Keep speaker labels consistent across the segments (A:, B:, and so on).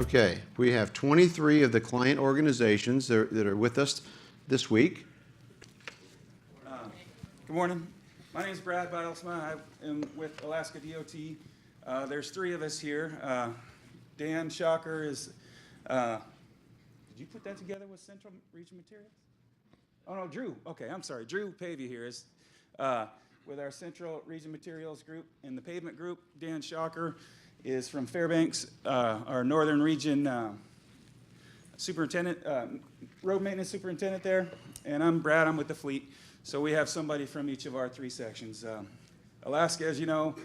A: Okay, we have 23 of the client organizations that are with us this week.
B: Good morning. My name is Brad Bidelsma. I am with Alaska DOT. There's 3 of us here. Dan Shocker is, did you put that together with Central Region Materials? Oh, no, Drew. Okay, I'm sorry. Drew Pavia here is with our Central Region Materials group in the pavement group. Dan Shocker is from Fairbanks, our Northern Region superintendent, road maintenance superintendent there. And I'm Brad. I'm with the fleet. So we have somebody from each of our 3 sections. Alaska, as you know,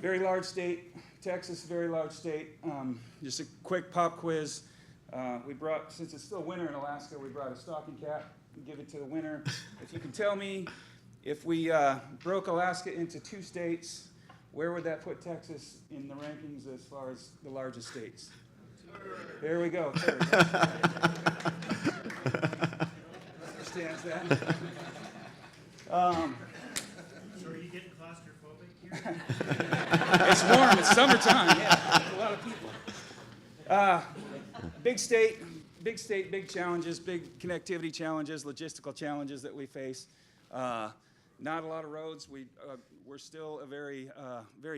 B: very large state. Texas, very large state. Just a quick pop quiz. We brought, since it's still winter in Alaska, we brought a stocking cap and give it to the winner. If you can tell me, if we broke Alaska into 2 states, where would that put Texas in the rankings as far as the largest states? There we go, 3rd. Understands that.
C: So are you getting claustrophobic here?
B: It's warm. It's summertime. Yeah, a lot of people. Big state, big challenges, big connectivity challenges, logistical challenges that we face. Not a lot of roads. We're still a very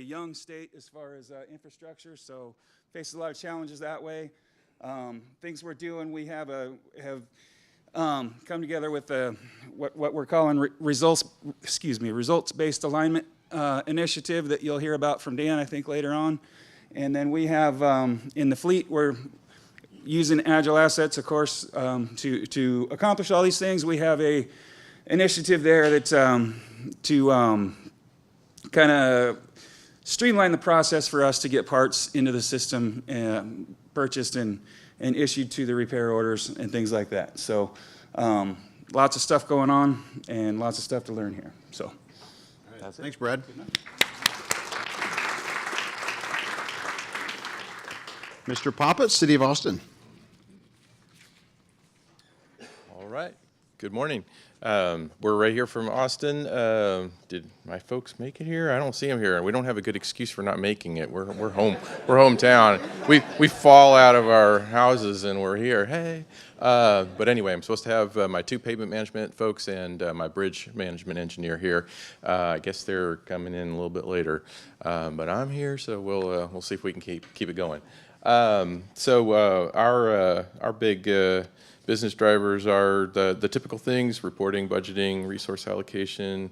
B: young state as far as infrastructure, so faces a lot of challenges that way. Things we're doing, we have come together with what we're calling results-based alignment initiative that you'll hear about from Dan, I think, later on. And then we have in the fleet, we're using AgileAssets, of course, to accomplish all these things. We have a initiative there that's to kind of streamline the process for us to get parts into the system, purchased and issued to the repair orders and things like that. So lots of stuff going on and lots of stuff to learn here. So
A: All right. Thanks, Brad. Mr. Poppett, City of Austin.
D: All right. Good morning. We're right here from Austin. Did my folks make it here? I don't see them here. We don't have a good excuse for not making it. We're home. We're hometown. We fall out of our houses and we're here. Hey. But anyway, I'm supposed to have my 2 pavement management folks and my bridge management engineer here. I guess they're coming in a little bit later, but I'm here, so we'll see if we can keep it going. So our big business drivers are the typical things: reporting, budgeting, resource allocation,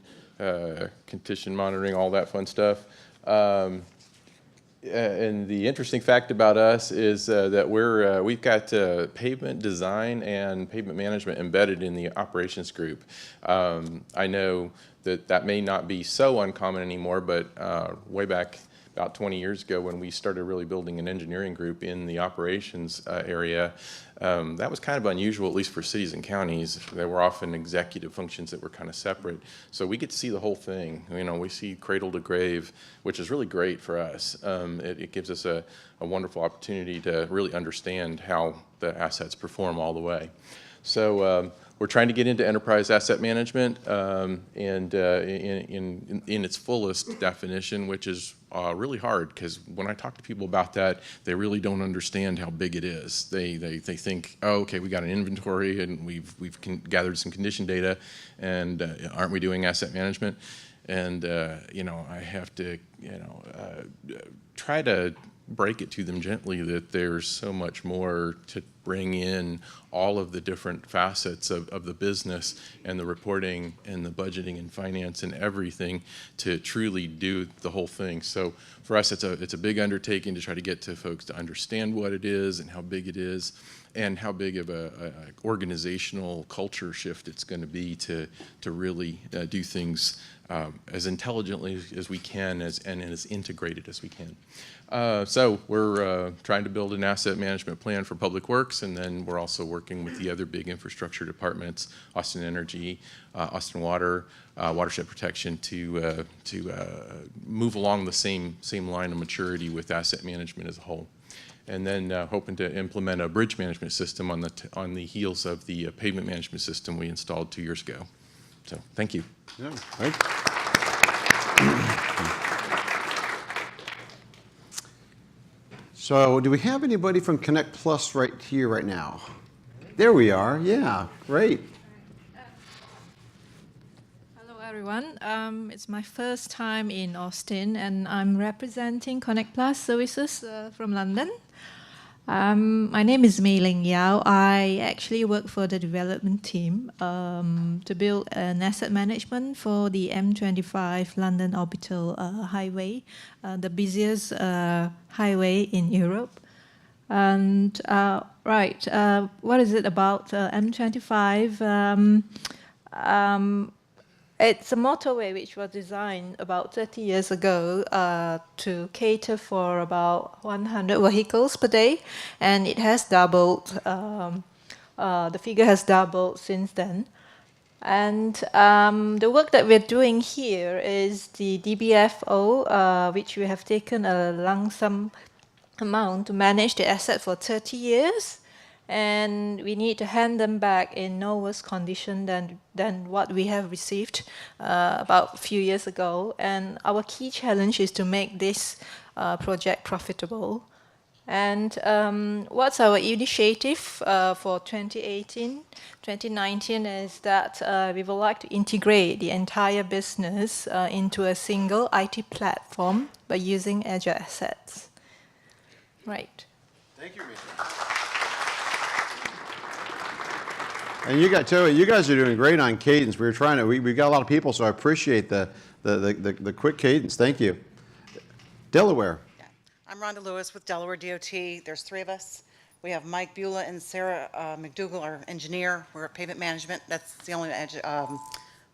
D: condition monitoring, all that fun stuff. And the interesting fact about us is that we've got pavement design and pavement management embedded in the operations group. I know that may not be so uncommon anymore, but way back about 20 years ago when we started really building an engineering group in the operations area, that was kind of unusual, at least for cities and counties. There were often executive functions that were kind of separate. So we get to see the whole thing. You know, we see cradle to grave, which is really great for us. It gives us a wonderful opportunity to really understand how the assets perform all the way. So we're trying to get into enterprise asset management and in its fullest definition, which is really hard, because when I talk to people about that, they really don't understand how big it is. They think, oh, okay, we got an inventory and we've gathered some condition data, and aren't we doing asset management? And you know, I have to try to break it to them gently that there's so much more to bring in all of the different facets of the business and the reporting and the budgeting and finance and everything to truly do the whole thing. So for us, it's a big undertaking to try to get to folks to understand what it is and how big it is and how big of a organizational culture shift it's going to be to really do things as intelligently as we can and as integrated as we can. So we're trying to build an asset management plan for Public Works, and then we're also working with the other big infrastructure departments, Austin Energy, Austin Water, Watershed Protection, to move along the same line of maturity with asset management as a whole. And then hoping to implement a bridge management system on the heels of the pavement management system we installed 2 years ago. So thank you.
A: Yeah, right. So do we have anybody from Connect Plus right here right now? There we are. Yeah, great.
E: Hello, everyone. It's my first time in Austin, and I'm representing Connect Plus Services from London. My name is Mei Ling Yao. I actually work for the development team to build an asset management for the M25 London Orbital Highway, the busiest highway in Europe. And what is it about M25? It's a motorway which was designed about 30 years ago to cater for about 100 vehicles per day, and it has doubled. The figure has doubled since then. And the work that we're doing here is the DBFO, which we have taken a lump sum amount to manage the asset for 30 years. And we need to hand them back in no worse condition than what we have received about a few years ago. And our key challenge is to make this project profitable. And what's our initiative for 2018, 2019 is that we would like to integrate the entire business into a single IT platform by using AgileAssets. Right.
A: Thank you, Mary. And you guys are doing great on cadence. We got a lot of people, so I appreciate the quick cadence. Thank you. Delaware.
F: Yeah. I'm Rhonda Lewis with Delaware DOT. There's 3 of us. We have Mike Beulah and Sarah McDougall, our engineer. We're at pavement management. That's the only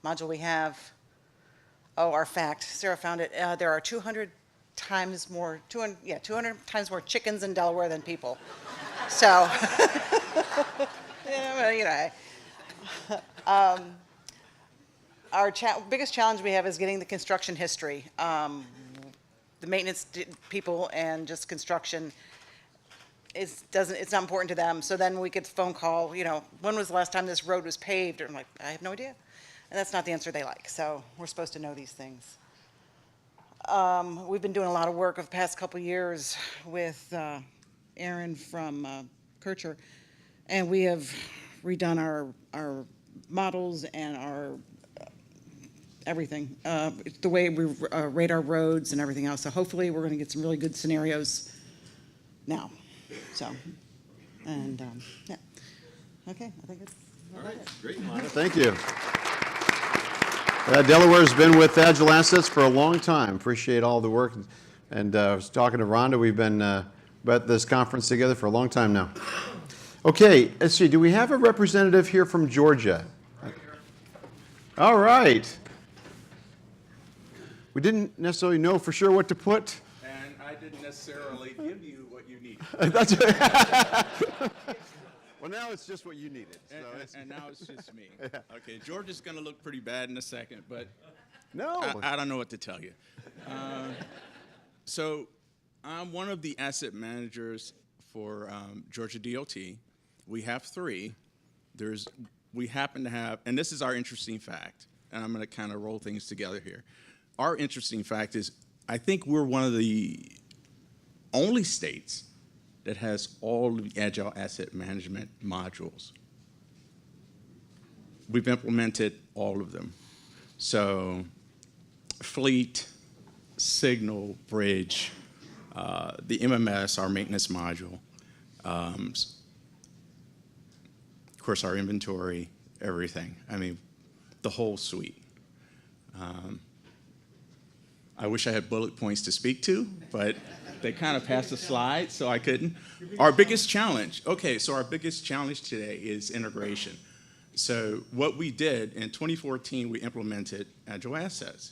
F: module we have. Oh, our fact. Sarah found it. There are 200 times more chickens in Delaware than people. So, yeah, well, you know. Our biggest challenge we have is getting the construction history. The maintenance people and just construction it's not important to them. So then we get the phone call, when was the last time this road was paved? And I'm like, I have no idea. And that's not the answer they like. So we're supposed to know these things. We've been doing a lot of work over the past couple of years with Aaron from Kircher, and we have redone our models and our everything, the way we rate our roads and everything else. So hopefully we're going to get some really good scenarios now. So, and yeah. Okay, I think it's
A: all right. Great, Lana. Thank you. Delaware's been with AgileAssets for a long time. Appreciate all the work. And I was talking to Rhonda. We've been at this conference together for a long time now. Okay, let's see. Do we have a representative here from Georgia? Right here. All right. We didn't necessarily know for sure what to put.
G: And I didn't necessarily give you what you needed.
A: That's right. Well, now it's just what you needed. So
G: and now it's just me. Yeah. Okay, George is going to look pretty bad in a second, but
A: no,
G: I don't know what to tell you. So I'm one of the asset managers for Georgia DOT. We have 3. We happen to have, and this is our interesting fact, and I'm going to kind of roll things together here. Our interesting fact is I think we're one of the only states that has all of the Agile Asset Management modules. We've implemented all of them. So fleet, signal, bridge, the MMS, our maintenance module, of course our inventory, everything. I mean, the whole suite. I wish I had bullet points to speak to, but they kind of passed the slide, so I couldn't. Our biggest challenge today is integration. So what we did in 2014, we implemented AgileAssets.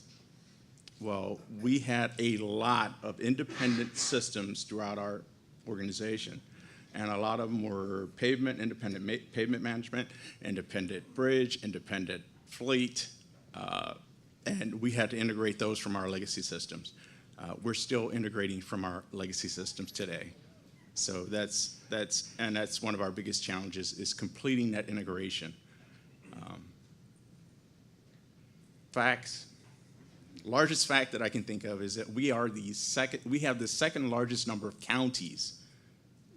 G: Well, we had a lot of independent systems throughout our organization, and a lot of them were independent pavement management, independent bridge, independent fleet, and we had to integrate those from our legacy systems. We're still integrating from our legacy systems today. So that's one of our biggest challenges is completing that integration. Facts. Largest fact that I can think of is that we have the second largest number of counties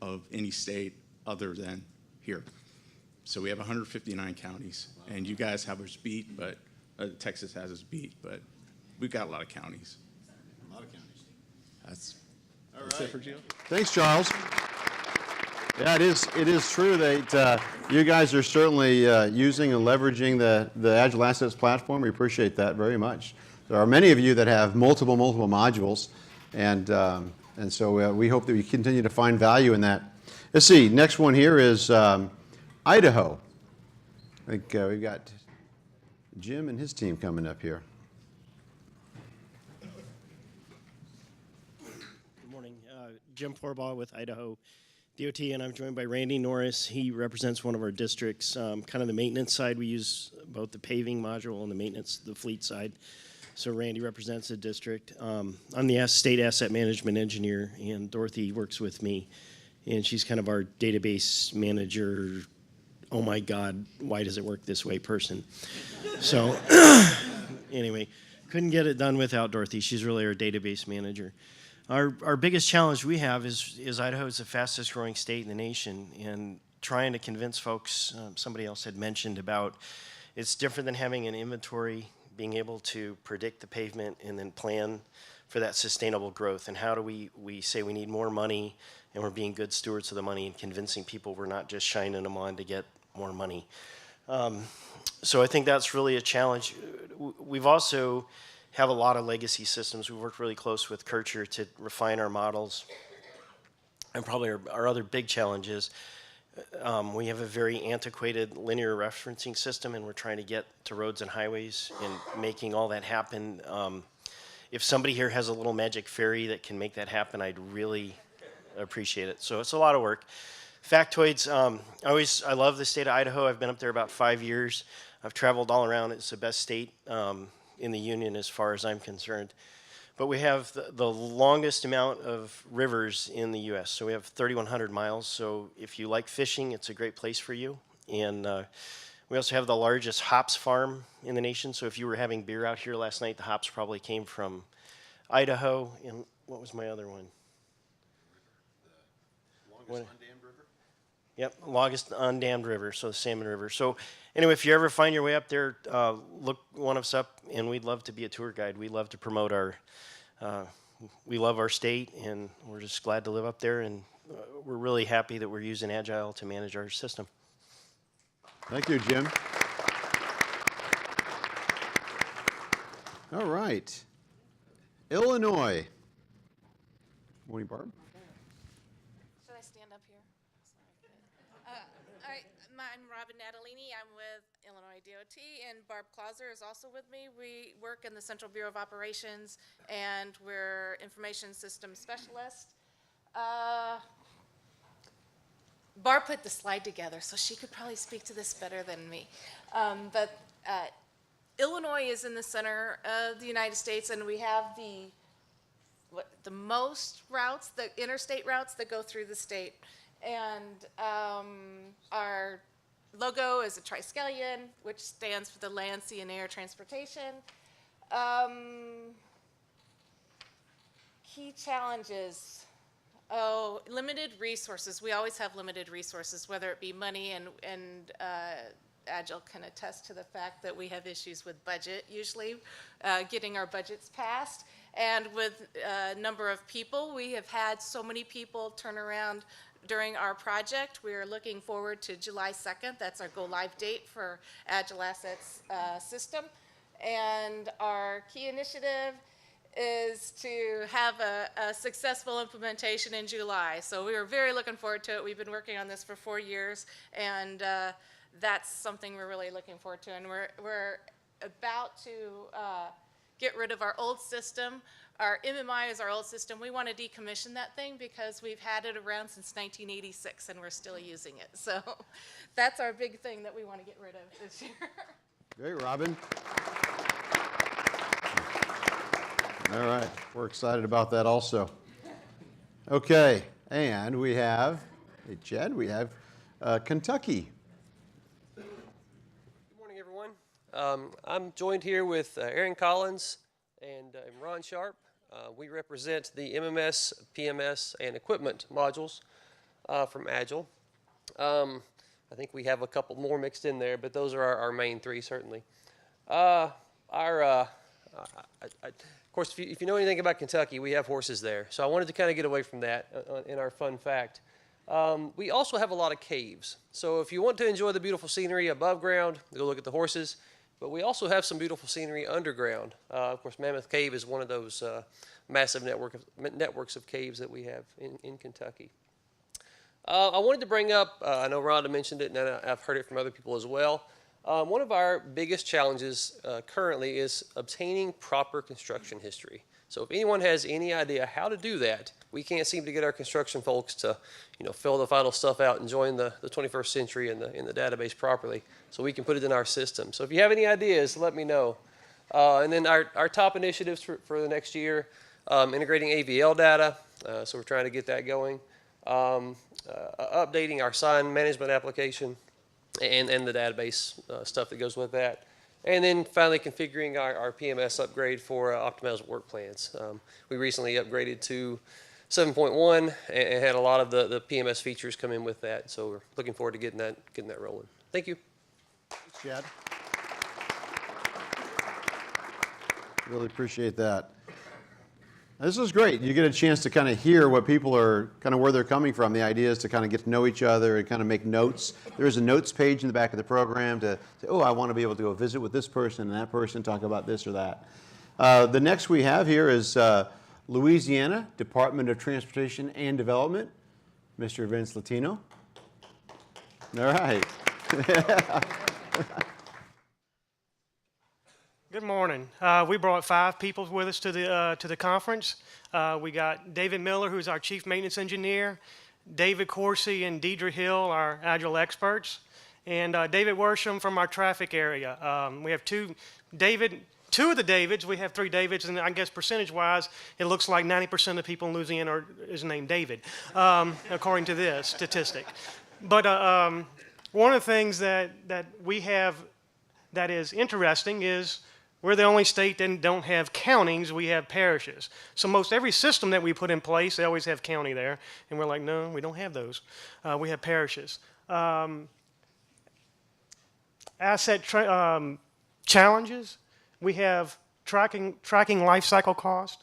G: of any state other than here. So we have 159 counties, and you guys have us beat, but Texas has us beat, but we've got a lot of counties.
A: A lot of counties.
G: That's
A: All
G: it for Gio.
A: Thanks, Charles. Yeah, it is true that you guys are certainly using and leveraging the Agile Assets platform. We appreciate that very much. There are many of you that have multiple modules, and so we hope that we continue to find value in that. Let's see, next one here is Idaho. I think we've got Jim and his team coming up here.
C: Good morning. Jim Forbaugh with Idaho DOT, and I'm joined by Randy Norris. He represents one of our districts. Kind of the maintenance side, we use both the paving module and the maintenance, the fleet side. So Randy represents the district. I'm the state asset management engineer, and Dorothy works with me. And she's kind of our database manager, oh my God, why does it work this way person. So anyway, couldn't get it done without Dorothy. She's really our database manager. Our biggest challenge we have is Idaho is the fastest growing state in the nation, and trying to convince folks, somebody else had mentioned about, it's different than having an inventory, being able to predict the pavement and then plan for that sustainable growth. And how do we say we need more money, and we're being good stewards of the money and convincing people we're not just shining them on to get more money. So I think that's really a challenge. We've also have a lot of legacy systems. We've worked really close with Kircher to refine our models. And probably our other big challenge is we have a very antiquated linear referencing system, and we're trying to get to roads and highways and making all that happen. If somebody here has a little magic fairy that can make that happen, I'd really appreciate it. So it's a lot of work. Factoids, I love the state of Idaho. I've been up there about 5 years. I've traveled all around. It's the best state in the union as far as I'm concerned. But we have the longest amount of rivers in the U.S. So we have 3,100 miles. So if you like fishing, it's a great place for you. And we also have the largest hops farm in the nation. So if you were having beer out here last night, the hops probably came from Idaho. And what was my other one? Longest undammed river? Yep, longest undammed river, so the Salmon River. So anyway, if you ever find your way up there, look one of us up, and we'd love to be a tour guide. We love to promote we love our state, and we're just glad to live up there, and we're really happy that we're using Agile to manage our system.
A: Thank you, Jim. All right. Illinois. Morning, Barb.
H: Should I stand up here? I'm Robin Natalini. I'm with Illinois DOT, and Barb Clauser is also with me. We work in the Central Bureau of Operations, and we're information system specialists. Barb put the slide together, so she could probably speak to this better than me. But Illinois is in the center of the United States, and we have the most routes, the interstate routes that go through the state. And our logo is a triskelion, which stands for the land, sea, and air transportation. Key challenges. Oh, limited resources. We always have limited resources, whether it be money, and Agile can attest to the fact that we have issues with budget, usually, getting our budgets passed. And with a number of people, we have had so many people turn around during our project. We are looking forward to July 2nd. That's our go-live date for AgileAssets system. And our key initiative is to have a successful implementation in July. So we are very looking forward to it. We've been working on this for 4 years, and that's something we're really looking forward to. And we're about to get rid of our old system. Our MMI is our old system. We want to decommission that thing because we've had it around since 1986 and we're still using it. So that's our big thing that we want to get rid of this year.
A: Great, Robin. All right, we're excited about that also. Okay, and we have, hey Chad, we have Kentucky.
I: Good morning, everyone. I'm joined here with Aaron Collins and Ron Sharp. We represent the MMS, PMS, and equipment modules. from Agile. I think we have a couple more mixed in there, but those are our main three, certainly. Of course, if you know anything about Kentucky, we have horses there. So I wanted to kind of get away from that in our fun fact. We also have a lot of caves. So if you want to enjoy the beautiful scenery above ground, go look at the horses. But we also have some beautiful scenery underground. Of course, Mammoth Cave is one of those massive networks of caves that we have in Kentucky. I wanted to bring up, I know Rhonda mentioned it, and I've heard it from other people as well. One of our biggest challenges currently is obtaining proper construction history. So if anyone has any idea how to do that, we can't seem to get our construction folks to, fill the final stuff out and join the 21st century in the database properly, so we can put it in our system. So if you have any ideas, let me know. And then our top initiatives for the next year, integrating AVL data. So we're trying to get that going. Updating our sign management application and the database stuff that goes with that. And then finally configuring our PMS upgrade for optimized work plans. We recently upgraded to 7.1 and had a lot of the PMS features come in with that. So we're looking forward to getting that rolling. Thank you.
A: Thanks, Chad. Really appreciate that. This is great. You get a chance to kind of hear what people are, kind of where they're coming from. The idea is to kind of get to know each other and kind of make notes. There's a notes page in the back of the program to say, oh, I want to be able to go visit with this person and that person, talk about this or that. The next we have here is Louisiana Department of Transportation and Development, Mr. Vince Latino. All right.
J: Good morning. We brought 5 people with us to the conference. We got David Miller, who's our Chief Maintenance Engineer, David Coursey and Deidre Hill, our Agile experts, and David Worsham from our traffic area. We have two of the Davids. We have 3 Davids, and I guess percentage-wise, it looks like 90% of the people in Louisiana is named David, according to this statistic. But one of the things that we have that is interesting is we're the only state that don't have counties, we have parishes. So most every system that we put in place, they always have county there. And we're like, no, we don't have those. We have parishes. Asset challenges, we have tracking life cycle cost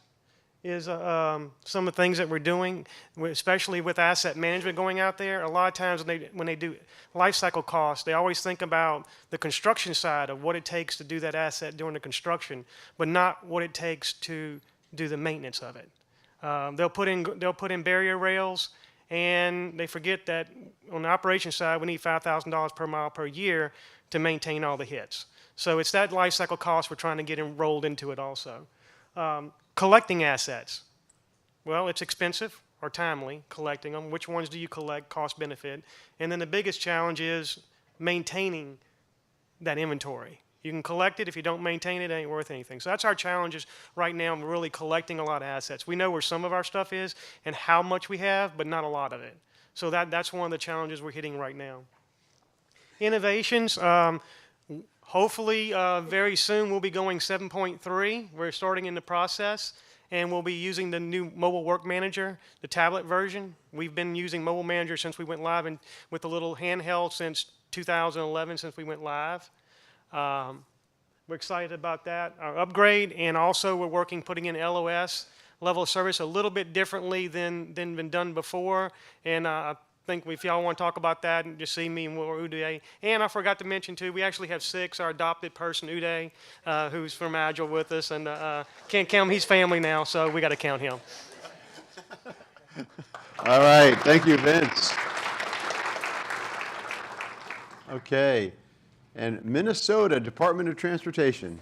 J: is some of the things that we're doing, especially with asset management going out there. A lot of times when they do life cycle costs, they always think about the construction side of what it takes to do that asset during the construction, but not what it takes to do the maintenance of it. They'll put in barrier rails, and they forget that on the operation side, we need $5,000 per mile per year to maintain all the hits. So it's that life cycle cost we're trying to get enrolled into it also. Collecting assets. Well, it's expensive or timely collecting them. Which ones do you collect, cost benefit? And then the biggest challenge is maintaining that inventory. You can collect it. If you don't maintain it, it ain't worth anything. So that's our challenges right now. We're really collecting a lot of assets. We know where some of our stuff is and how much we have, but not a lot of it. So that's one of the challenges we're hitting right now. Innovations. Hopefully, very soon we'll be going 7.3. We're starting in the process, and we'll be using the new mobile work manager, the tablet version. We've been using mobile manager since we went live with the little handheld since 2011, since we went live. We're excited about that, our upgrade, and also we're putting in LOS, level of service, a little bit differently than been done before, and I think if y'all want to talk about that and just see me and Uday. And I forgot to mention too, we actually have 6, our adopted person Uday, who's from Agile with us, and can't count him, he's family now, so we got to count him.
A: All right, thank you, Vince. Okay, and Minnesota Department of Transportation.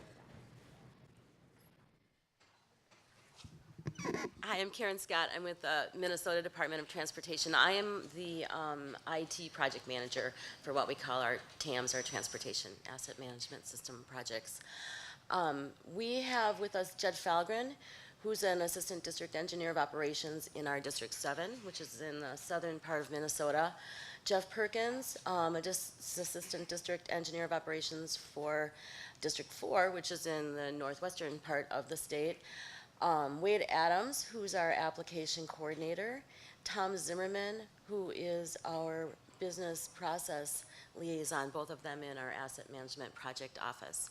K: Hi, I'm Karen Scott. I'm with the Minnesota Department of Transportation. I am the IT project manager for what we call our TAMs, our Transportation Asset Management System projects. We have with us Jed Falgren, who's an Assistant District Engineer of Operations in our District 7, which is in the southern part of Minnesota. Jeff Perkins, Assistant District Engineer of Operations for District 4, which is in the northwestern part of the state. Wade Adams, who's our application coordinator, Tom Zimmerman, who is our business process liaison, both of them in our asset management project office.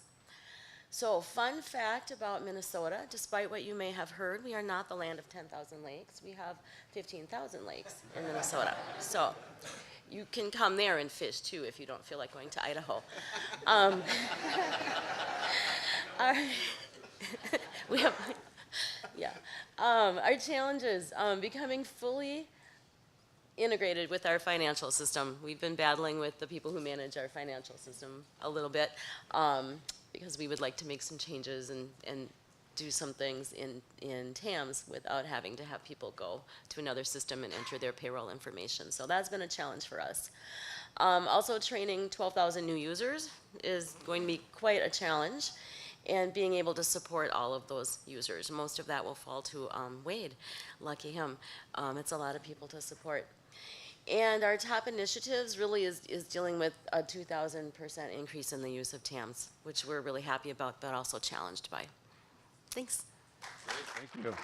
K: So, fun fact about Minnesota, despite what you may have heard, we are not the land of 10,000 lakes. We have 15,000 lakes in Minnesota. So, you can come there and fish too if you don't feel like going to Idaho. We have, yeah. Our challenges, becoming fully integrated with our financial system. We've been battling with the people who manage our financial system a little bit because we would like to make some changes and do some things in TAMS without having to have people go to another system and enter their payroll information. So that's been a challenge for us. Also, training 12,000 new users is going to be quite a challenge, and being able to support all of those users. Most of that will fall to Wade. Lucky him. It's a lot of people to support. And our top initiatives really is dealing with a 2,000% increase in the use of TAMS, which we're really happy about, but also challenged by. Thanks.
A: Thank you.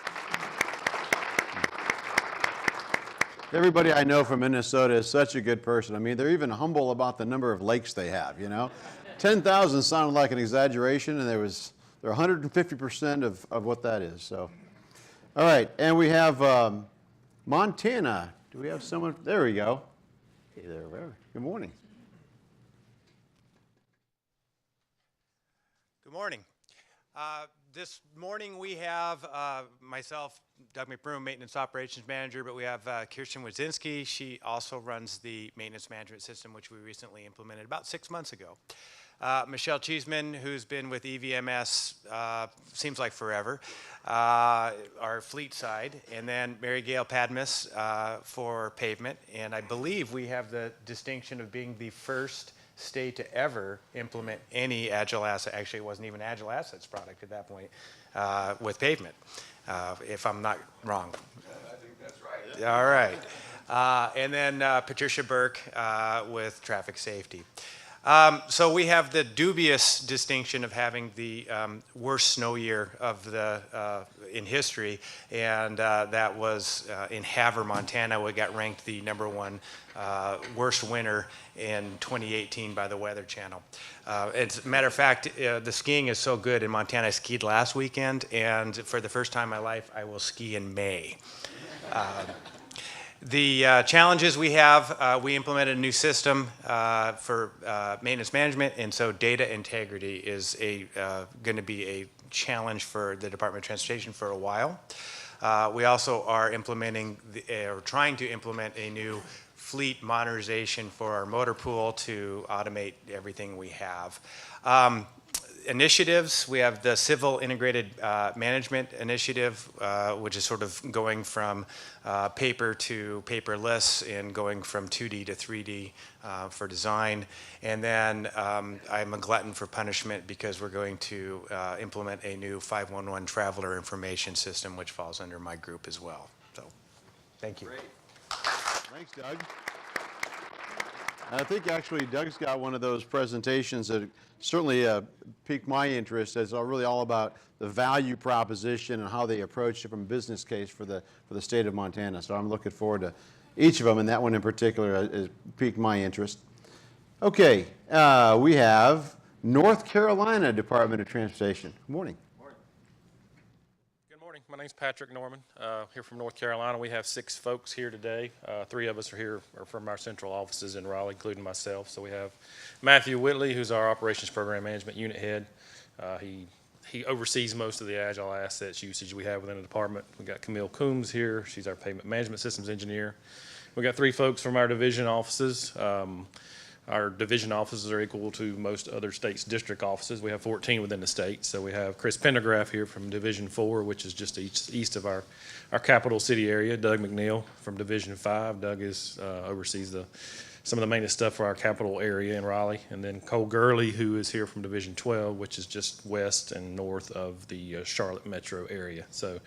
A: Everybody I know from Minnesota is such a good person. I mean, they're even humble about the number of lakes they have, you know? 10,000 sounded like an exaggeration, and they're 150% of what that is. So, all right, and we have Montana. Do we have someone? There we go. Hey there, good morning.
L: Good morning. This morning we have myself, Doug McBroom, Maintenance Operations Manager, but we have Kirsten Wazinski. She also runs the maintenance management system, which we recently implemented about 6 months ago. Michelle Cheeseman, who's been with EVMS, seems like forever, our fleet side, and then Mary Gail Padmus for pavement. And I believe we have the distinction of being the first state to ever implement any AgileAssets. Actually, it wasn't even AgileAssets product at that point with pavement, if I'm not wrong.
M: I think that's right.
L: All right. And then Patricia Burke with traffic safety. So we have the dubious distinction of having the worst snow year of in history, and that was in Havre, Montana. We got ranked the #1 worst winter in 2018 by the Weather Channel. As a matter of fact, the skiing is so good in Montana. I skied last weekend, and for the first time in my life, I will ski in May. The challenges we have, we implemented a new system for maintenance management, and so data integrity is going to be a challenge for the Department of Transportation for a while. We also are trying to implement a new fleet modernization for our motor pool to automate everything we have. Initiatives, we have the Civil Integrated Management Initiative, which is sort of going from paper to paperless and going from 2D to 3D for design. And then I'm a glutton for punishment because we're going to implement a new 511 traveler information system, which falls under my group as well. So, thank you.
A: Great. Thanks, Doug. I think actually Doug's got one of those presentations that certainly piqued my interest. It's really all about the value proposition and how they approach it from a business case for the state of Montana. So I'm looking forward to each of them, and that one in particular has piqued my interest. Okay, we have North Carolina Department of Transportation. Good morning.
N: Good morning. My name's Patrick Norman, here from North Carolina. We have 6 folks here today. 3 of us are from our central offices in Raleigh, including myself. So we have Matthew Whitley, who's our Operations Program Management Unit Head. He oversees most of the AgileAssets usage we have within the department. We've got Camille Coombs here. She's our Payment Management Systems Engineer. We've got 3 folks from our division offices. Our division offices are equal to most other states' district offices. We have 14 within the state. So we have Chris Pendergraph here from Division 4, which is just east of our capital city area. Doug McNeil from Division 5. Doug oversees some of the maintenance stuff for our capital area in Raleigh. And then Cole Gurley, who is here from Division 12, which is just west and north of the Charlotte metro area. So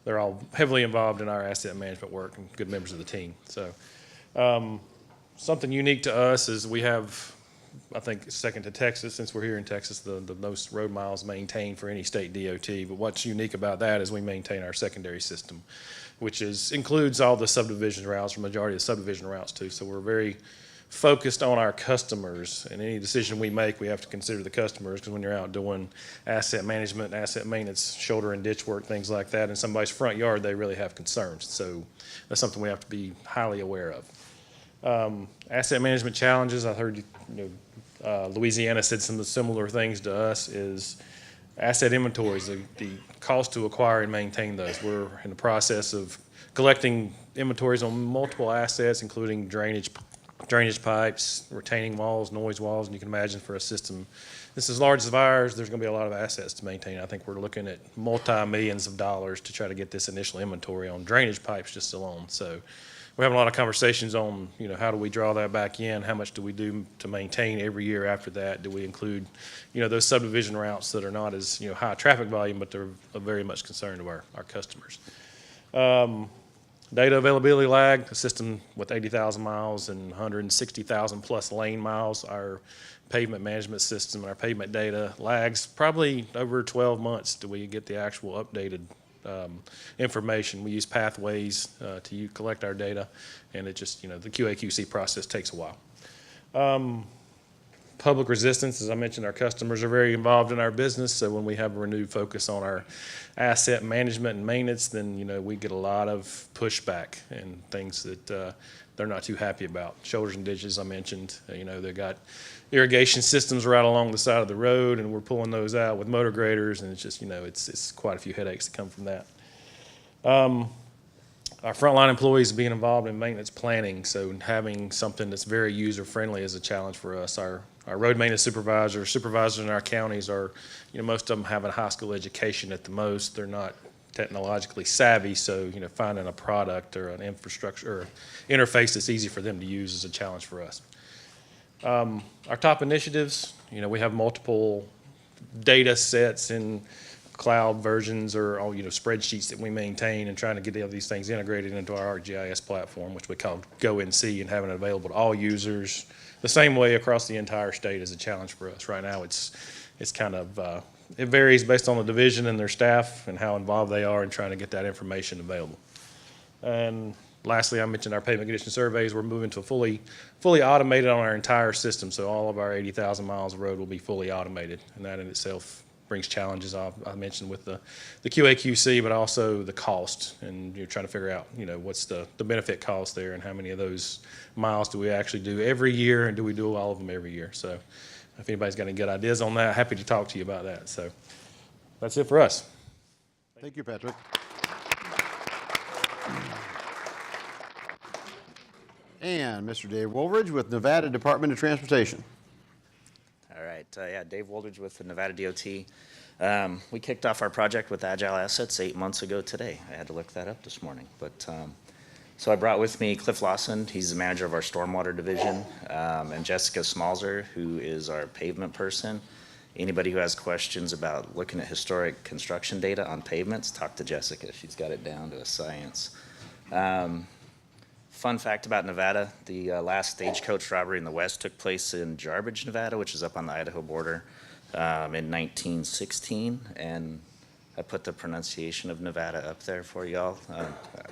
N: they're all heavily involved in our asset management work and good members of the team. So something unique to us is we have I think, second to Texas, since we're here in Texas, the most road miles maintained for any state DOT. But what's unique about that is we maintain our secondary system, which includes all the subdivision routes, or majority of the subdivision routes too. So we're very focused on our customers, and any decision we make, we have to consider the customers, because when you're out doing asset management, asset maintenance, shoulder and ditch work, things like that, in somebody's front yard, they really have concerns. So that's something we have to be highly aware of. Asset management challenges, I heard Louisiana said some of the similar things to us, is asset inventories, the cost to acquire and maintain those. We're in the process of collecting inventories on multiple assets, including drainage pipes, retaining walls, noise walls, and you can imagine for a system this is large as ours, there's going to be a lot of assets to maintain. I think we're looking at multi-millions of dollars to try to get this initial inventory on drainage pipes just alone. So we're having a lot of conversations on, how do we draw that back in? How much do we do to maintain every year after that? Do we include, those subdivision routes that are not as, high traffic volume, but they're very much concerned to our customers. Data availability lag, a system with 80,000 miles and 160,000 plus lane miles. Our pavement management system, our pavement data lags probably over 12 months do we get the actual updated information. We use pathways to collect our data, and it just, the QA/QC process takes a while. Public resistance, as I mentioned, our customers are very involved in our business, so when we have a renewed focus on our asset management and maintenance, then, we get a lot of pushback and things that they're not too happy about. Shoulders and ditches, I mentioned, they've got irrigation systems right along the side of the road, and we're pulling those out with motor graders, and it's just, it's quite a few headaches that come from that. Our frontline employees being involved in maintenance planning, so having something that's very user-friendly is a challenge for us. Our road maintenance supervisors in our counties are, most of them have a high school education at the most. They're not technologically savvy, so, finding a product or an infrastructure or interface that's easy for them to use is a challenge for us. Our top initiatives, we have multiple data sets in cloud versions or all, spreadsheets that we maintain, and trying to get all these things integrated into our ArcGIS platform, which we call GoNC, and having it available to all users the same way across the entire state is a challenge for us. Right now, it's kind of, it varies based on the division and their staff and how involved they are in trying to get that information available. And lastly, I mentioned our pavement condition surveys. We're moving to fully automated on our entire system, so all of our 80,000 miles of road will be fully automated, and that in itself brings challenges I mentioned with the QA/QC, but also the cost, and you're trying to figure out, what's the benefit cost there, and how many of those miles do we actually do every year, and do we do all of them every year? So if anybody's got any good ideas on that, happy to talk to you about that. So that's it for us.
A: Thank you, Patrick. And Mr. Dave Woolridge with Nevada Department of Transportation.
O: All right, Dave Woolridge with the Nevada DOT. We kicked off our project with AgileAssets 8 months ago today. I had to look that up this morning. But so I brought with me Cliff Lawson, he's the manager of our stormwater division, and Jessica Smalzer, who is our pavement person. Anybody who has questions about looking at historic construction data on pavements, talk to Jessica. She's got it down to a science. Fun fact about Nevada, the last stagecoach robbery in the West took place in Jarbidge, Nevada, which is up on the Idaho border, in 1916. And I put the pronunciation of Nevada up there for y'all.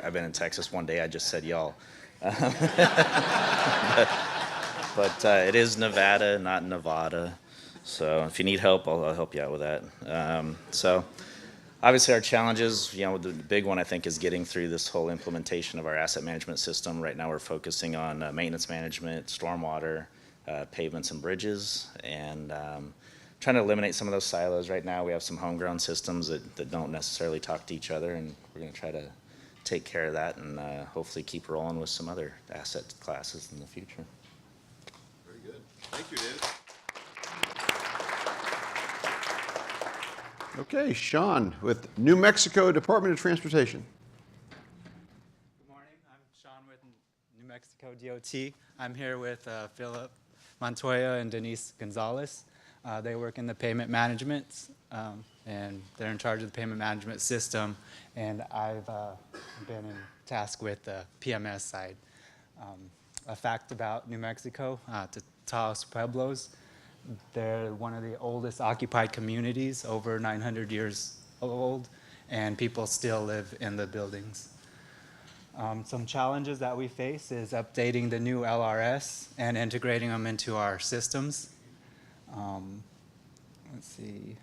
O: I've been in Texas one day, I just said y'all. but it is Nevada, not Nevada. So if you need help, I'll help you out with that. So obviously our challenges, the big one I think is getting through this whole implementation of our asset management system. Right now we're focusing on maintenance management, stormwater, pavements and bridges, and trying to eliminate some of those silos. Right now we have some homegrown systems that don't necessarily talk to each other, and we're going to try to take care of that and hopefully keep rolling with some other asset classes in the future.
A: Very good. Thank you, Dave. Okay, Sean with New Mexico Department of Transportation.
P: Good morning, I'm Sean with New Mexico DOT. I'm here with Philip Montoya and Denise Gonzalez. They work in the payment management, and they're in charge of the payment management system, and I've been in task with the PMS side. A fact about New Mexico, to Taos Pueblos. They're one of the oldest occupied communities, over 900 years old, and people still live in the buildings. Some challenges that we face is updating the new LRS and integrating them into our systems. Let's see.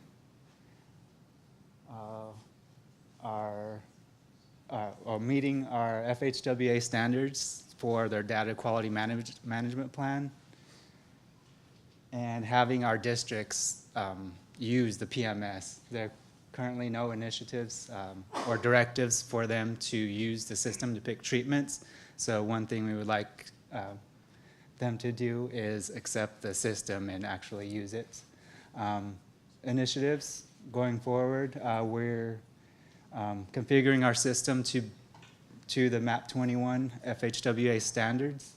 P: Meeting our FHWA standards for their data quality management plan, and having our districts use the PMS. There are currently no initiatives or directives for them to use the system to pick treatments. So one thing we would like them to do is accept the system and actually use it. Initiatives going forward, we're configuring our system to the MAP 21 FHWA standards,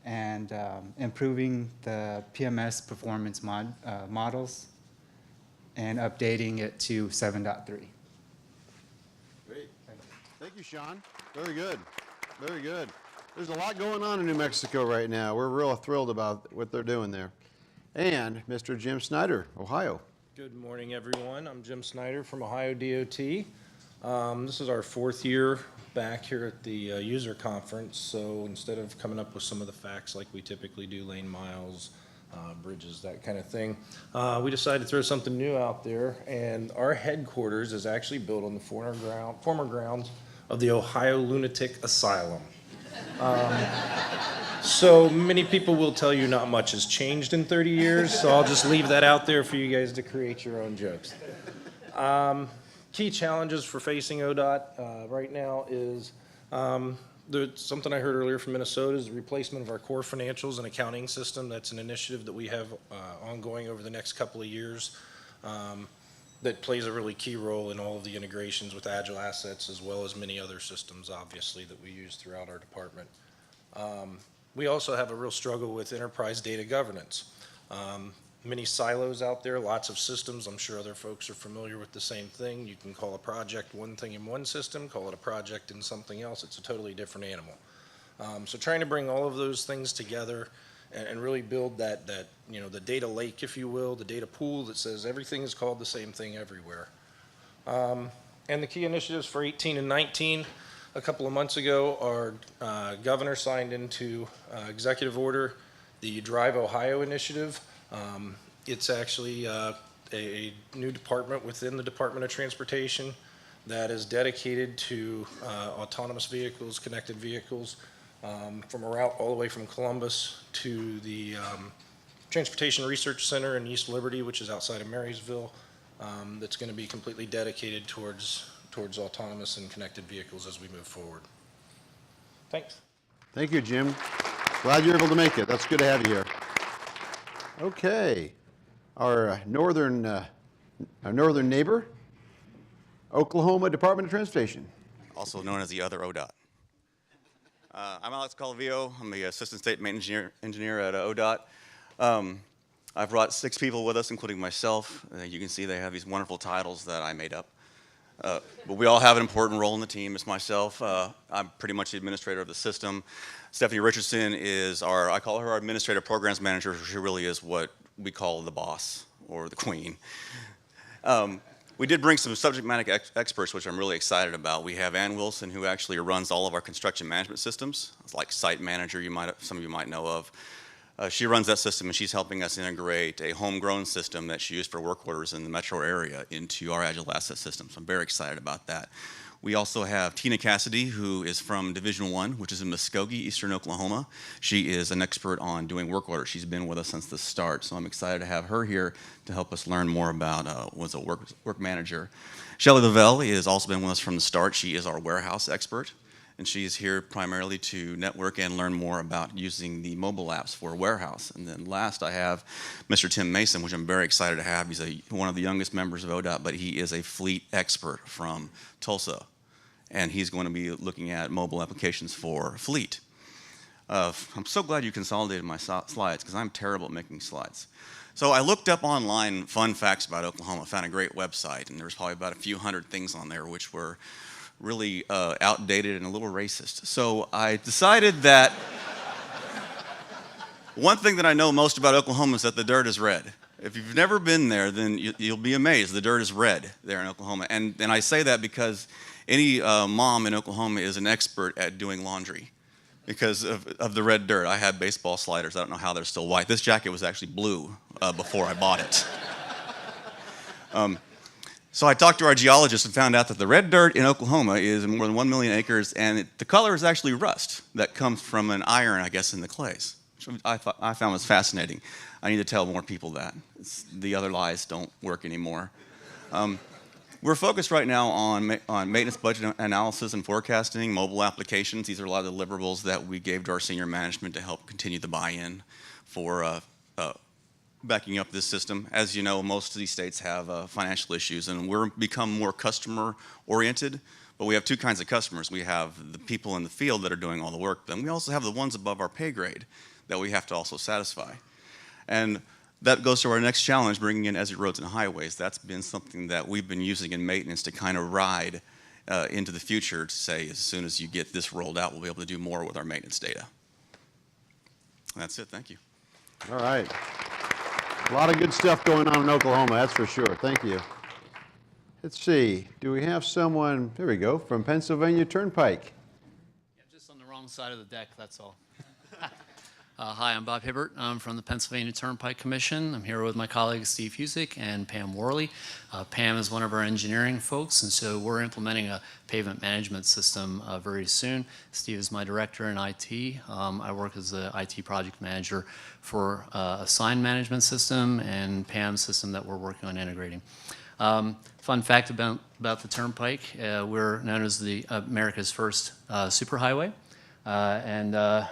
P: and improving the PMS performance models, and updating it to 7.3.
A: Great. Thank you, Sean. Very good. Very good. There's a lot going on in New Mexico right now. We're real thrilled about what they're doing there. And Mr. Jim Snyder, Ohio.
Q: Good morning, everyone. I'm Jim Snyder from Ohio DOT. This is our 4th year back here at the user conference, so instead of coming up with some of the facts like we typically do, lane miles, bridges, that kind of thing, we decided to throw something new out there, and our headquarters is actually built on the former grounds of the Ohio Lunatic Asylum. So many people will tell you not much has changed in 30 years, so I'll just leave that out there for you guys to create your own jokes. Key challenges for facing ODOT right now is something I heard earlier from Minnesota is the replacement of our core financials and accounting system. That's an initiative that we have ongoing over the next couple of years that plays a really key role in all of the integrations with AgileAssets, as well as many other systems, obviously, that we use throughout our department. We also have a real struggle with enterprise data governance. Many silos out there, lots of systems. I'm sure other folks are familiar with the same thing. You can call a project one thing in one system, call it a project in something else. It's a totally different animal. So trying to bring all of those things together and really build that the data lake, if you will, the data pool that says everything is called the same thing everywhere. And the key initiatives for 18 and 19, a couple of months ago, our governor signed into executive order the Drive Ohio initiative. It's actually a new department within the Department of Transportation that is dedicated to autonomous vehicles, connected vehicles, from a route all the way from Columbus to the Transportation Research Center in East Liberty, which is outside of Marysville, that's going to be completely dedicated towards autonomous and connected vehicles as we move forward. Thanks.
A: Thank you, Jim. Glad you're able to make it. That's good to have you here. Okay. Our northern neighbor, Oklahoma Department of Transportation.
R: Also known as the other ODOT. I'm Alex Calvillo. I'm the Assistant State Maintenance Engineer at ODOT. I've brought 6 people with us, including myself. You can see they have these wonderful titles that I made up. But we all have an important role in the team. It's myself. I'm pretty much the administrator of the system. Stephanie Richardson is I call her our administrative programs manager. She really is what we call the boss or the queen. We did bring some subject matter experts, which I'm really excited about. We have Ann Wilson, who actually runs all of our construction management systems. It's like Site Manager, some of you might know of. She runs that system, and she's helping us integrate a homegrown system that she used for work orders in the metro area into our AgileAssets system. So I'm very excited about that. We also have Tina Cassidy, who is from Division 1, which is in Muskogee, Eastern Oklahoma. She is an expert on doing work orders. She's been with us since the start, so I'm excited to have her here to help us learn more about what's a work manager. Shelley Lavelle has also been with us from the start. She is our warehouse expert, and she is here primarily to network and learn more about using the mobile apps for a warehouse. And then last, I have Mr. Tim Mason, which I'm very excited to have. He's one of the youngest members of ODOT, but he is a fleet expert from Tulsa. And he's going to be looking at mobile applications for fleet. I'm so glad you consolidated my slides, because I'm terrible at making slides. So I looked up online fun facts about Oklahoma, found a great website, and there was probably about a few hundred things on there which were really outdated and a little racist. So I decided that One thing that I know most about Oklahoma is that the dirt is red. If you've never been there, then you'll be amazed. The dirt is red there in Oklahoma. And I say that because any mom in Oklahoma is an expert at doing laundry because of the red dirt. I had baseball sliders. I don't know how they're still white. This jacket was actually blue before I bought it. So I talked to our geologist and found out that the red dirt in Oklahoma is more than 1 million acres, and the color is actually rust that comes from an iron, I guess, in the clays, which I found was fascinating. I need to tell more people that. The other lies don't work anymore. We're focused right now on maintenance budget analysis and forecasting, mobile applications. These are a lot of the deliverables that we gave to our senior management to help continue the buy-in for backing up this system. As you know, most of these states have financial issues, and we're become more customer-oriented, but we have two kinds of customers. We have the people in the field that are doing all the work, then we also have the ones above our pay grade that we have to also satisfy. And that goes to our next challenge, bringing in exit roads and highways. That's been something that we've been using in maintenance to kind of ride into the future to say, as soon as you get this rolled out, we'll be able to do more with our maintenance data. That's it, thank you.
A: All right. A lot of good stuff going on in Oklahoma, that's for sure. Thank you. Let's see, do we have someone, there we go, from Pennsylvania Turnpike?
S: Yeah, just on the wrong side of the deck, that's all. Hi, I'm Bob Hibbert. I'm from the Pennsylvania Turnpike Commission. I'm here with my colleagues Steve Husick and Pam Worley. Pam is one of our engineering folks, and so we're implementing a pavement management system very soon. Steve is my director in IT. I work as the IT project manager for a sign management system and Pam's system that we're working on integrating. Fun fact about the Turnpike, we're known as the America's first superhighway, and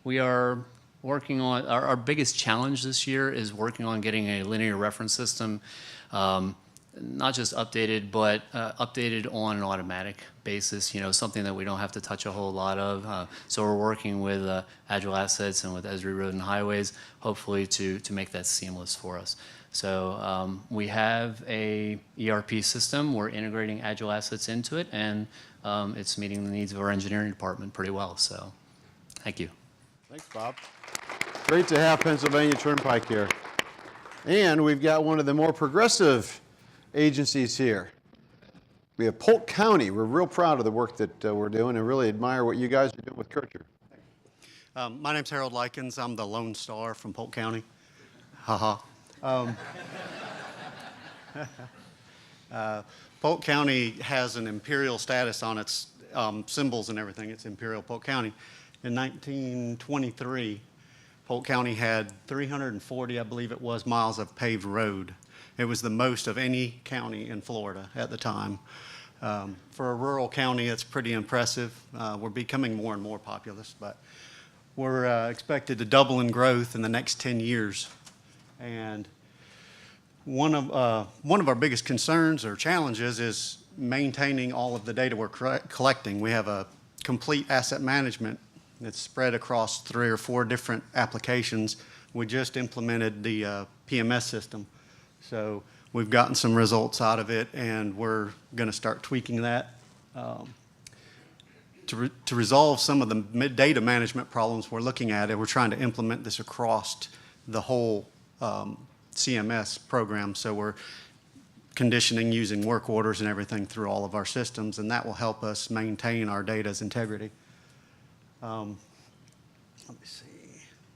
S: we are working on, our biggest challenge this year is working on getting a linear reference system, not just updated, but updated on an automatic basis, you know, something that we don't have to touch a whole lot of. So we're working with AgileAssets and with Esri Road and Highways, hopefully to make that seamless for us. So we have a ERP system, we're integrating AgileAssets into it, and it's meeting the needs of our engineering department pretty well, so thank you.
A: Thanks, Bob. Great to have Pennsylvania Turnpike here. And we've got one of the more progressive agencies here. We have Polk County. We're real proud of the work that we're doing and really admire what you guys are doing with Kircher.
T: My name's Harold Likens. I'm the Lone Star from Polk County. Polk County has an imperial status on its symbols and everything. It's Imperial Polk County. In 1923, Polk County had 340, I believe it was, miles of paved road. It was the most of any county in Florida at the time. For a rural county, it's pretty impressive. We're becoming more and more populous, but we're expected to double in growth in the next 10 years. And one of our biggest concerns or challenges is maintaining all of the data we're collecting. We have a complete asset management that's spread across 3 or 4 different applications. We just implemented the PMS system. So we've gotten some results out of it, and we're going to start tweaking that. To resolve some of the data management problems we're looking at, and we're trying to implement this across the whole CMS program. So we're conditioning using work orders and everything through all of our systems, and that will help us maintain our data's integrity. Let me see.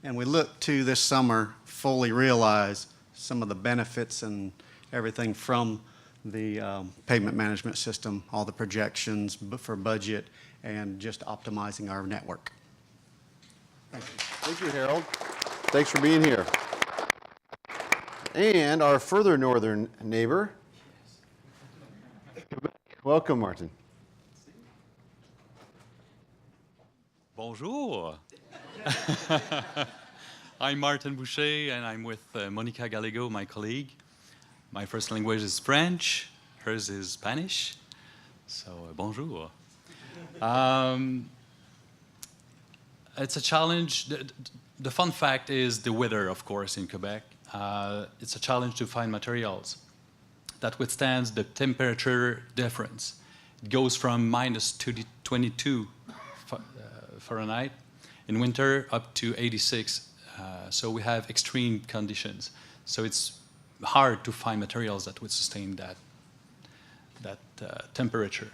T: And we look to this summer fully realize some of the benefits and everything from the pavement management system, all the projections for budget, and just optimizing our network. Thank you.
A: Thank you, Harold. Thanks for being here. And our further northern neighbor. Welcome, Martin.
U: Bonjour. I'm Martin Boucher, and I'm with Monica Gallego, my colleague. My first language is French. Hers is Spanish. So, bonjour. It's a challenge. The fun fact is the weather, of course, in Quebec. It's a challenge to find materials that withstands the temperature difference. It goes from minus 22 Fahrenheit in winter up to 86 So we have extreme conditions. So it's hard to find materials that would sustain that temperature.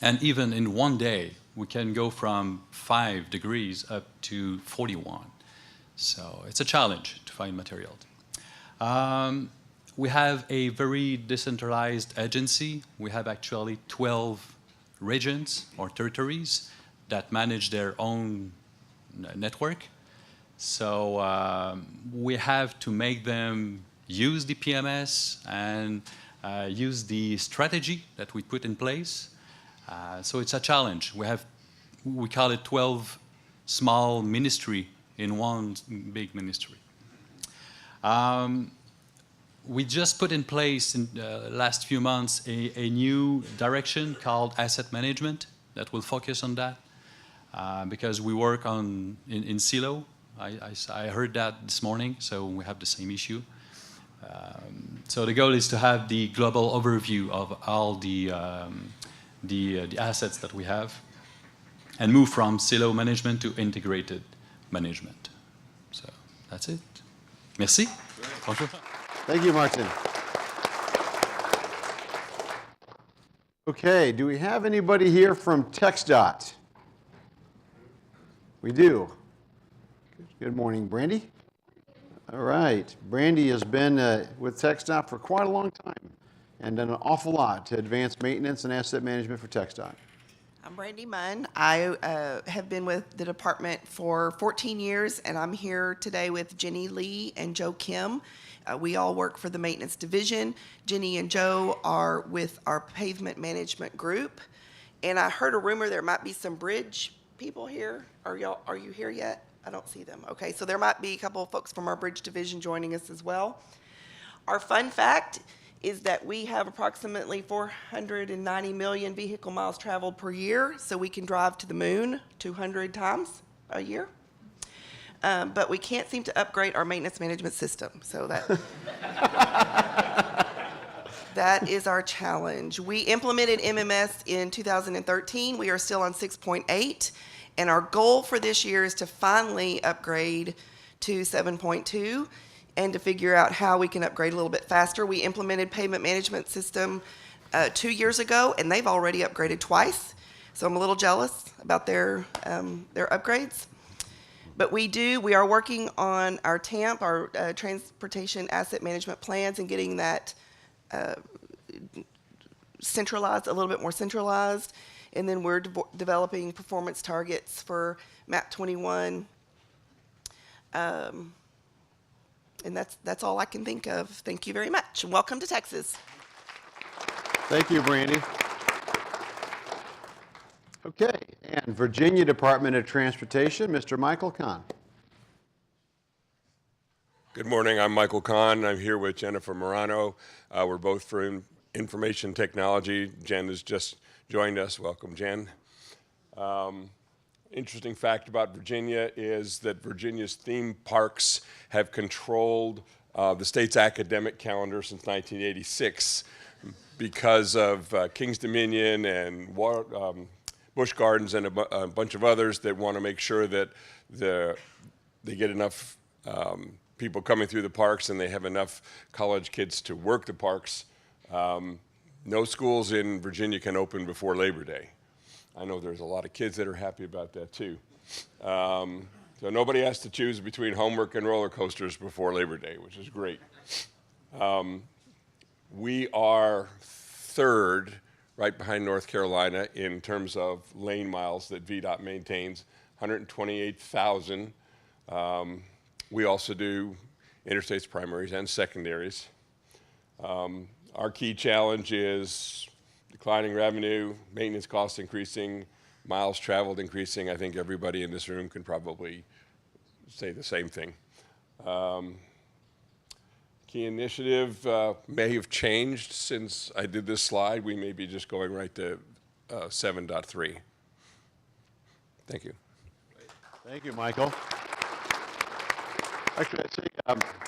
U: And even in one day, we can go from 5 degrees up to 41. So it's a challenge to find materials. We have a very decentralized agency. We have actually 12 regions or territories that manage their own network. So we have to make them use the PMS and use the strategy that we put in place. So it's a challenge. We call it 12 small ministry in one big ministry. We just put in place in the last few months a new direction called asset management that will focus on that because we work in silo. I heard that this morning, so we have the same issue. So the goal is to have the global overview of all the assets that we have and move from silo management to integrated management. So that's it. Merci. Bonjour.
A: Thank you, Martin. Okay, do we have anybody here from TxDOT? We do. Good morning, Brandy. All right, Brandy has been with TxDOT for quite a long time and done an awful lot to advance maintenance and asset management for TxDOT.
B: I'm Brandy Munn. I have been with the department for 14 years, and I'm here today with Jenny Lee and Joe Kim. We all work for the maintenance division. Jenny and Joe are with our pavement management group. And I heard a rumor there might be some bridge people here. Are you here yet? I don't see them. Okay, so there might be a couple of folks from our bridge division joining us as well. Our fun fact is that we have approximately 490 million vehicle miles traveled per year, so we can drive to the moon 200 times a year. But we can't seem to upgrade our maintenance management system, so that is our challenge. We implemented MMS in 2013. We are still on 6.8, and our goal for this year is to finally upgrade to 7.2 and to figure out how we can upgrade a little bit faster. We implemented pavement management system 2 years ago, and they've already upgraded twice, so I'm a little jealous about their upgrades. But we are working on our TAMP, our Transportation Asset Management Plans, and getting that centralized, a little bit more centralized. And then we're developing performance targets for MAP 21. And that's all I can think of. Thank you very much, and welcome to Texas.
A: Thank you, Brandy. Okay, and Virginia Department of Transportation, Mr. Michael Kahn.
M: Good morning, I'm Michael Kahn. I'm here with Jennifer Morano. We're both from information technology. Jen has just joined us. Welcome, Jen. Interesting fact about Virginia is that Virginia's theme parks have controlled the state's academic calendar since 1986 because of King's Dominion and Busch Gardens and a bunch of others that want to make sure that they get enough people coming through the parks and they have enough college kids to work the parks. No schools in Virginia can open before Labor Day. I know there's a lot of kids that are happy about that too. So nobody has to choose between homework and roller coasters before Labor Day, which is great. We are third, right behind North Carolina, in terms of lane miles that VDOT maintains, 128,000. We also do interstates, primaries, and secondaries. Our key challenge is declining revenue, maintenance costs increasing, miles traveled increasing. I think everybody in this room can probably say the same thing. Key initiative may have changed since I did this slide. We may be just going right to 7.3. Thank you.
A: Thank you, Michael. Actually, I'd say,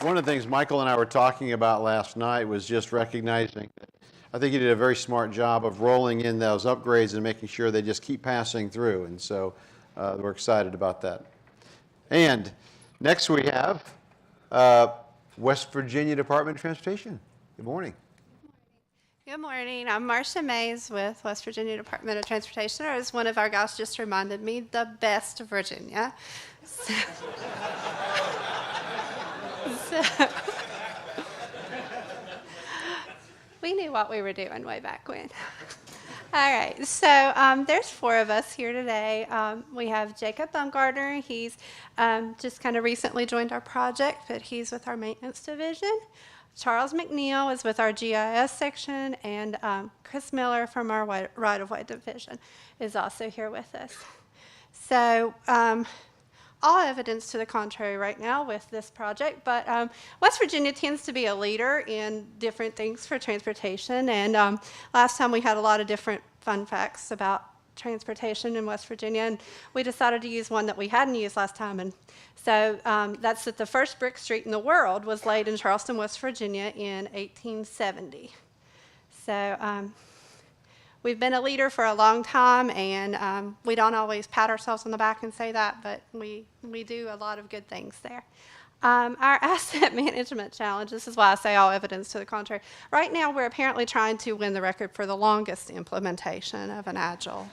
A: one of the things Michael and I were talking about last night was just recognizing that I think he did a very smart job of rolling in those upgrades and making sure they just keep passing through. And so we're excited about that. And Next we have West Virginia Department of Transportation. Good morning.
D: Good morning. I'm Marcia Mays with West Virginia Department of Transportation, or as one of our gals just reminded me, the best Virginia. So we knew what we were doing way back when. All right, so there's 4 of us here today. We have Jacob Baumgartner. He's just kind of recently joined our project, but he's with our maintenance division. Charles McNeil is with our GIS section, and Chris Miller from our right-of-way division is also here with us. So all evidence to the contrary right now with this project, but West Virginia tends to be a leader in different things for transportation, and last time we had a lot of different fun facts about transportation in West Virginia, and we decided to use one that we hadn't used last time, and so that's that the first brick street in the world was laid in Charleston, West Virginia in 1870. So we've been a leader for a long time, and we don't always pat ourselves on the back and say that, but we do a lot of good things there. Our asset management challenge, this is why I say all evidence to the contrary. Right now, we're apparently trying to win the record for the longest implementation of an Agile.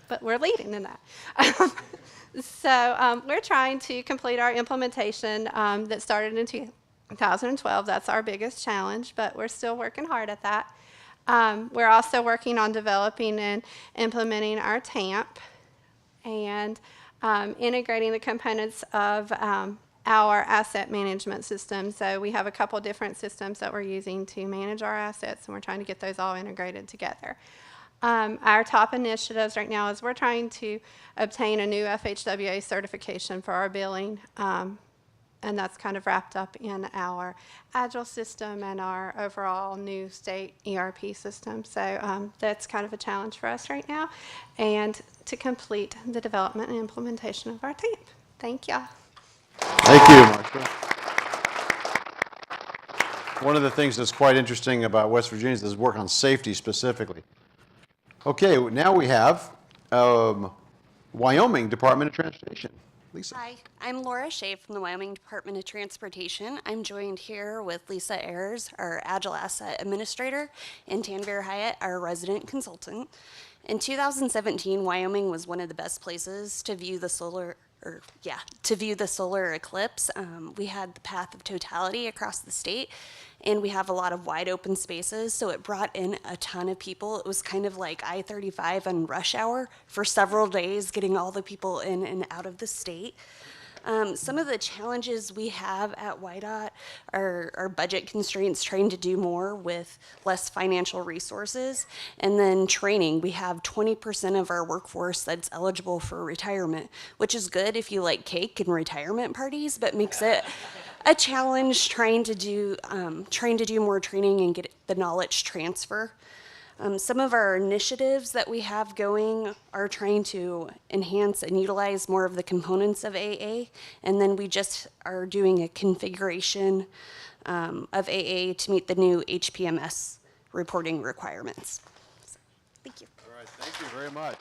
D: But we're leading in that. So we're trying to complete our implementation that started in 2012. That's our biggest challenge, but we're still working hard at that. We're also working on developing and implementing our TAMP and integrating the components of our asset management system. So we have a couple different systems that we're using to manage our assets, and we're trying to get those all integrated together. Our top initiatives right now is we're trying to obtain a new FHWA certification for our billing, and that's kind of wrapped up in our Agile system and our overall new state ERP system. So that's kind of a challenge for us right now, and to complete the development and implementation of our TAMP. Thank you.
A: Thank you, Marcia. One of the things that's quite interesting about West Virginia is this work on safety specifically. Okay, now we have Wyoming Department of Transportation. Lisa.
V: Hi, I'm Laura Shea from the Wyoming Department of Transportation. I'm joined here with Lisa Ayers, our AgileAssets Administrator, and Tanvir Hyatt, our resident consultant. In 2017, Wyoming was one of the best places to view the solar eclipse. We had the path of totality across the state, and we have a lot of wide open spaces, so it brought in a ton of people. It was kind of like I-35 on rush hour for several days, getting all the people in and out of the state. Some of the challenges we have at WYDOT are budget constraints, trying to do more with less financial resources, and then training. We have 20% of our workforce that's eligible for retirement, which is good if you like cake and retirement parties, but makes it a challenge trying to do more training and get the knowledge transfer. Some of our initiatives that we have going are trying to enhance and utilize more of the components of AA, and then we just are doing a configuration of AA to meet the new HPMS reporting requirements. So, thank you.
A: All right, thank you very much.